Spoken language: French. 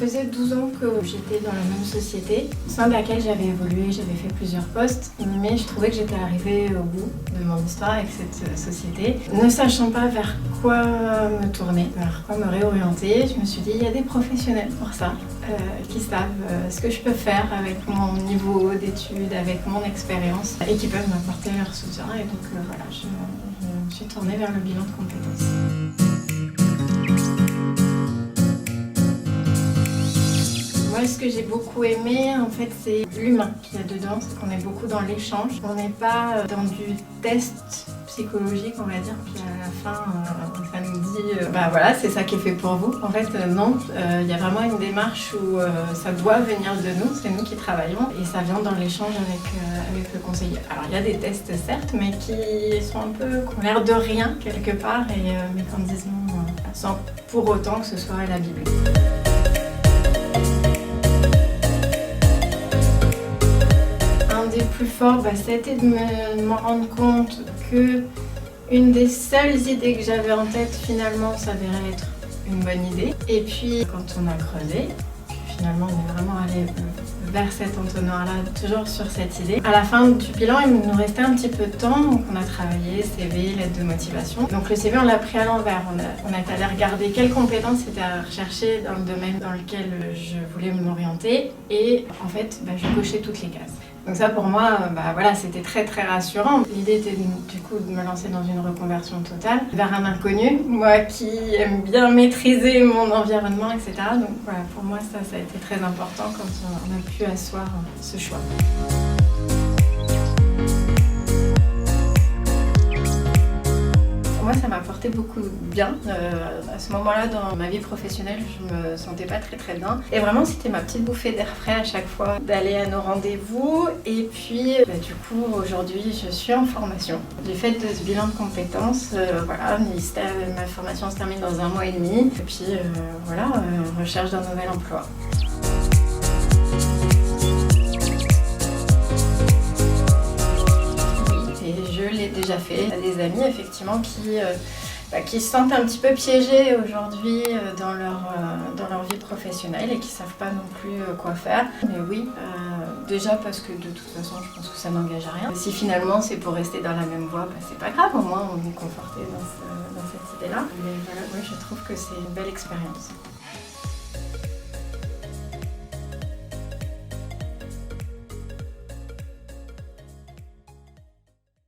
faisait 12 ans que j'étais dans la même société, au sein de laquelle j'avais évolué, j'avais fait plusieurs postes, mais je trouvais que j'étais arrivée au bout de mon histoire avec cette société. Ne sachant pas vers quoi me tourner, vers quoi me réorienter, je me suis dit il y a des professionnels pour ça, qui savent ce que je peux faire avec mon niveau d'études, avec mon expérience, et qui peuvent m'apporter leur soutien. Et donc voilà, je me suis tournée vers le bilan de compétences. Moi, ce que j'ai beaucoup aimé, en fait, c'est l'humain qu'il y a dedans, c'est qu'on est beaucoup dans l'échange. On n'est pas dans du test psychologique, on va dire, puis à la fin, ça nous dit bah voilà, c'est ça qui est fait pour vous. En fait, non, il y a vraiment une démarche où ça doit venir de nous, c'est nous qui travaillons, et ça vient dans l'échange avec le conseiller. Alors, il y a des tests, certes, mais qui sont un peu, qui ont l'air de rien, quelque part, et mes candidats sans pour autant que ce soit la Bible. Des plus forts, c'était de m'en rendre compte que une des seules idées que j'avais en tête finalement s'avérait être une bonne idée. Et puis quand on a creusé, finalement on est vraiment allé vers cet entonnoir-là, toujours sur cette idée. À la fin du bilan, il nous restait un petit peu de temps, donc on a travaillé CV, lettre de motivation. Donc le CV, on l'a pris à l'envers. On est allé regarder quelles compétences c'était à rechercher dans le domaine dans lequel je voulais m'orienter. Et en fait, je cochais toutes les cases. Donc ça pour moi, voilà, c'était très très rassurant. L'idée était du coup de me lancer dans une reconversion totale vers un inconnu, moi qui aime bien maîtriser mon environnement, etc. Donc voilà, pour moi ça a été très important quand on a pu asseoir ce choix. Moi, ça m'a apporté beaucoup de bien. À ce moment-là, dans ma vie professionnelle, je me sentais pas très bien. Et vraiment, c'était ma petite bouffée d'air frais à chaque fois d'aller à nos rendez-vous. Et puis, du coup, aujourd'hui, je suis en formation. Du fait de ce bilan de compétences, voilà, ma formation se termine dans 1 mois et demi. Et puis, voilà, recherche d'un nouvel emploi. Je l'ai déjà fait. Il y a des amis effectivement qui se sentent un petit peu piégés aujourd'hui dans leur vie professionnelle et qui ne savent pas non plus quoi faire. Mais oui, déjà parce que de toute façon je pense que ça n'engage à rien. Si finalement c'est pour rester dans la même voie, c'est pas grave, au moins on est conforté dans cette idée-là. Mais voilà, oui, je trouve que c'est une belle expérience.